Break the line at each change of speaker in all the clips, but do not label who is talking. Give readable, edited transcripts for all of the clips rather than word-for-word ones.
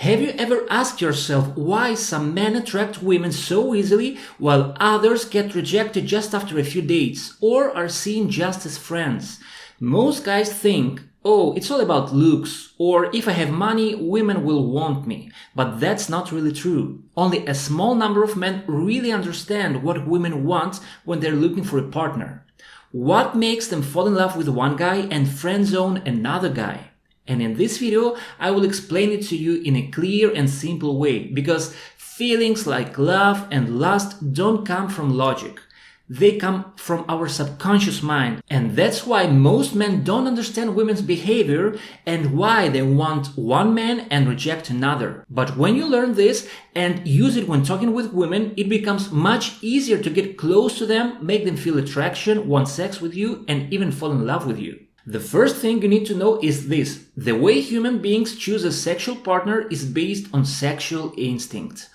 Have you ever asked yourself why some men attract women so easily while others get rejected just after a few dates or are seen just as friends? Most guys think, oh, it's all about looks, or if I have money, women will want me. But that's not really true. Only a small number of men really understand what women want when they're looking for a partner. What makes them fall in love with one guy and friend zone another guy? And in this video, I will explain it to you in a clear and simple way, because feelings like love and lust don't come from logic. They come from our subconscious mind, and that's why most men don't understand women's behavior and why they want one man and reject another. But when you learn this and use it when talking with women, it becomes much easier to get close to them, make them feel attraction, want sex with you, and even fall in love with you. The first thing you need to know is this: the way human beings choose a sexual partner is based on sexual instinct.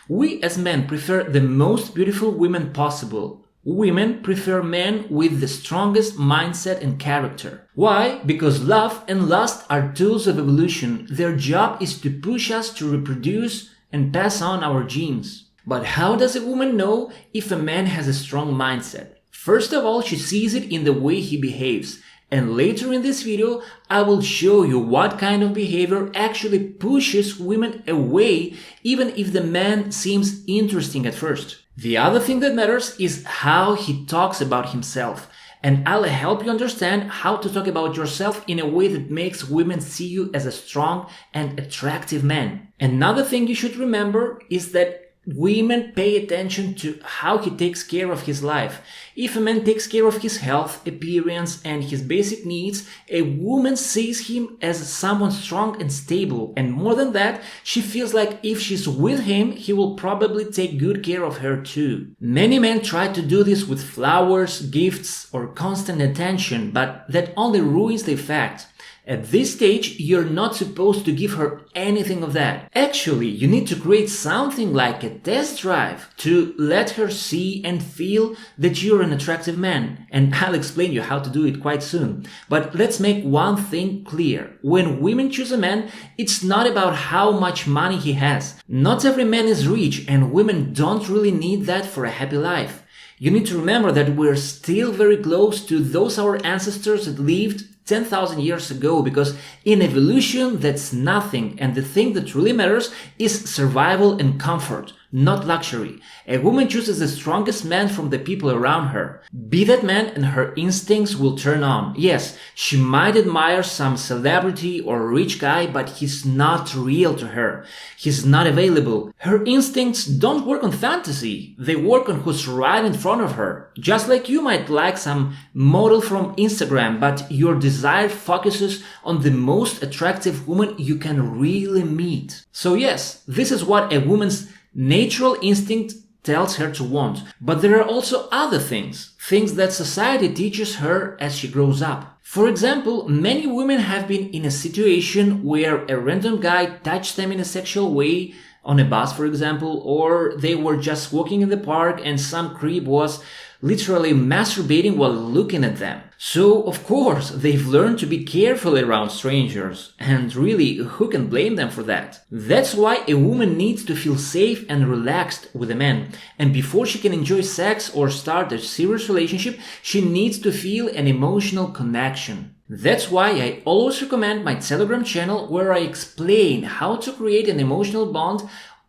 We as men prefer the most beautiful women possible. Women prefer men with the strongest mindset and character. Why? Because love and lust are tools of evolution. Their job is to push us to reproduce and pass on our genes. But how does a woman know if a man has a strong mindset? First of all, she sees it in the way he behaves. And later in this video, I will show you what kind of behavior actually pushes women away, even if the man seems interesting at first. The other thing that matters is how he talks about himself. And I'll help you understand how to talk about yourself in a way that makes women see you as a strong and attractive man. Another thing you should remember is that women pay attention to how he takes care of his life. If a man takes care of his health, appearance, and his basic needs, a woman sees him as someone strong and stable. And more than that, she feels like if she's with him, he will probably take good care of her too. Many men try to do this with flowers, gifts, or constant attention, but that only ruins the effect. At this stage, you're not supposed to give her anything of that. Actually, you need to create something like a test drive to let her see and feel that you're an attractive man. And I'll explain you how to do it quite soon. But let's make one thing clear. When women choose a man, it's not about how much money he has. Not every man is rich, and women don't really need that for a happy life. You need to remember that we're still very close to those our ancestors that lived 10,000 years ago, because in evolution that's nothing, and the thing that really matters is survival and comfort, not luxury. A woman chooses the strongest man from the people around her. Be that man and her instincts will turn on. Yes, she might admire some celebrity or rich guy, but he's not real to her. He's not available. Her instincts don't work on fantasy. They work on who's right in front of her. Just like you might like some model from Instagram, but your desire focuses on the most attractive woman you can really meet. So yes, this is what a woman's natural instinct tells her to want. But there are also other things that society teaches her as she grows up. For example, many women have been in a situation where a random guy touched them in a sexual way, on a bus for example, or they were just walking in the park and some creep was literally masturbating while looking at them. So, of course, they've learned to be careful around strangers, and really, who can blame them for that? That's why a woman needs to feel safe and relaxed with a man, and before she can enjoy sex or start a serious relationship, she needs to feel an emotional connection. That's why I always recommend my Telegram channel, where I explain how to create an emotional bond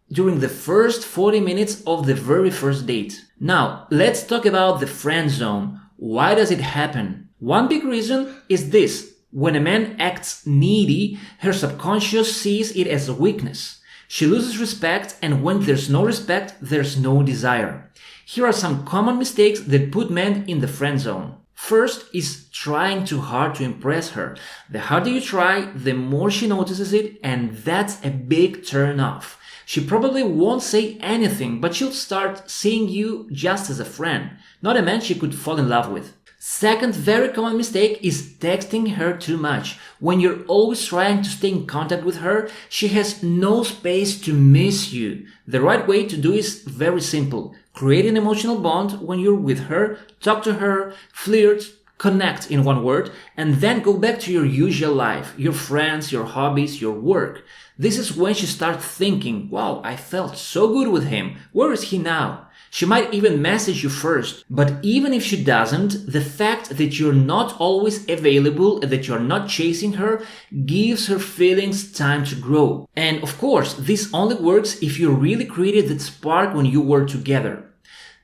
during the first 40 minutes of the very first date. Now, let's talk about the friend zone. Why does it happen? One big reason is this. When a man acts needy, her subconscious sees it as a weakness. She loses respect, and when there's no respect, there's no desire. Here are some common mistakes that put men in the friend zone. First is trying too hard to impress her. The harder you try, the more she notices it, and that's a big turn off. She probably won't say anything, but she'll start seeing you just as a friend, not a man she could fall in love with. Second very common mistake is texting her too much. When you're always trying to stay in contact with her, she has no space to miss you. The right way to do is very simple. Create an emotional bond when you're with her, talk to her, flirt, connect in one word, and then go back to your usual life, your friends, your hobbies, your work. This is when she starts thinking, wow, I felt so good with him. Where is he now? She might even message you first. But even if she doesn't, the fact that you're not always available, that you're not chasing her, gives her feelings time to grow. And of course, this only works if you really created that spark when you were together.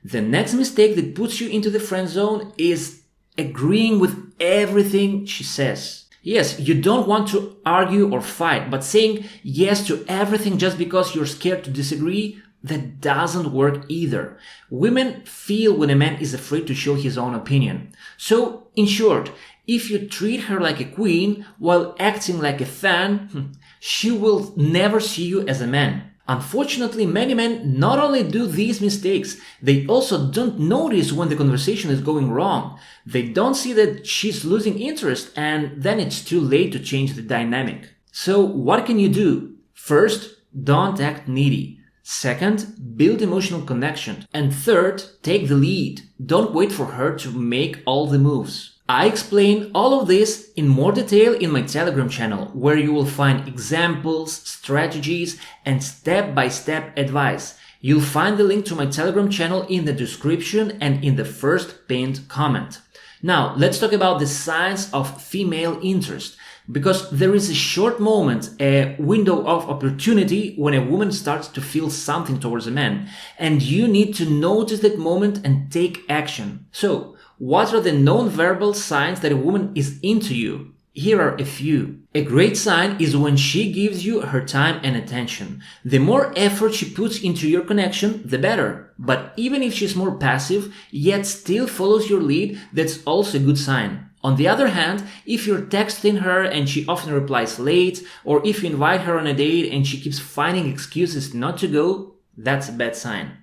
The next mistake that puts you into the friend zone is agreeing with everything she says. Yes, you don't want to argue or fight, but saying yes to everything just because you're scared to disagree, that doesn't work either. Women feel when a man is afraid to show his own opinion. So, in short, if you treat her like a queen while acting like a fan, she will never see you as a man. Unfortunately, many men not only do these mistakes, they also don't notice when the conversation is going wrong. They don't see that she's losing interest, and then it's too late to change the dynamic. So what can you do? First, don't act needy. Second, build emotional connection. And third, take the lead. Don't wait for her to make all the moves. I explain all of this in more detail in my Telegram channel, where you will find examples, strategies, and step-by-step advice. You'll find the link to my Telegram channel in the description and in the first pinned comment. Now, let's talk about the signs of female interest, because there is a short moment, a window of opportunity when a woman starts to feel something towards a man, and you need to notice that moment and take action. So, what are the non-verbal signs that a woman is into you? Here are a few. A great sign is when she gives you her time and attention. The more effort she puts into your connection, the better. But even if she's more passive, yet still follows your lead, that's also a good sign. On the other hand, if you're texting her and she often replies late, or if you invite her on a date and she keeps finding excuses not to go, that's a bad sign.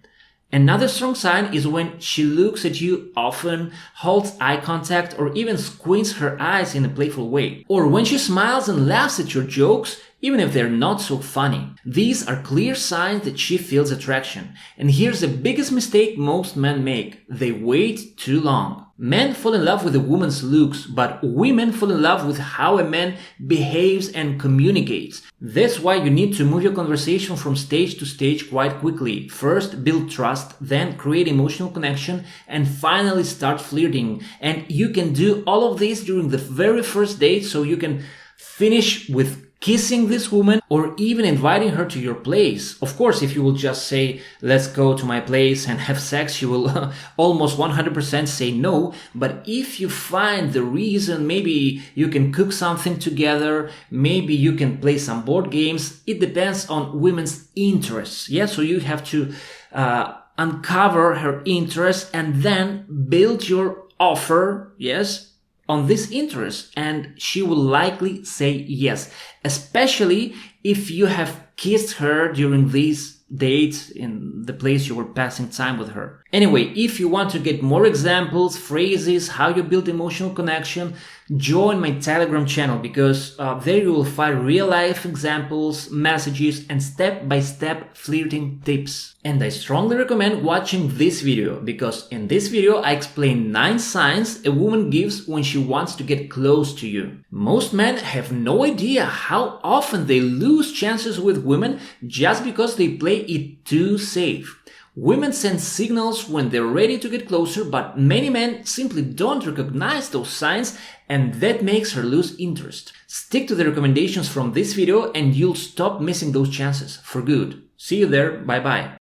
Another strong sign is when she looks at you often, holds eye contact, or even squints her eyes in a playful way. Or when she smiles and laughs at your jokes, even if they're not so funny. These are clear signs that she feels attraction. And here's the biggest mistake most men make. They wait too long. Men fall in love with a woman's looks, but women fall in love with how a man behaves and communicates. That's why you need to move your conversation from stage to stage quite quickly. First, build trust, then create emotional connection, and finally start flirting. And you can do all of this during the very first date, so you can finish with kissing this woman or even inviting her to your place. Of course, if you will just say, let's go to my place and have sex, she will almost 100% say no. But if you find the reason, maybe you can cook something together, maybe you can play some board games. It depends on women's interests. Yeah, so you have to uncover her interests and then build your offer, yes, on this interest, and she will likely say yes, especially if you have kissed her during these dates in the place you were passing time with her. Anyway, if you want to get more examples, phrases, how you build emotional connection, join my Telegram channel, because there you will find real-life examples, messages, and step-by-step flirting tips. And I strongly recommend watching this video, because in this video I explain 9 signs a woman gives when she wants to get close to you. Most men have no idea how often they lose chances with women just because they play it too safe. Women send signals when they're ready to get closer, but many men simply don't recognize those signs, and that makes her lose interest. Stick to the recommendations from this video and you'll stop missing those chances for good. See you there, bye bye.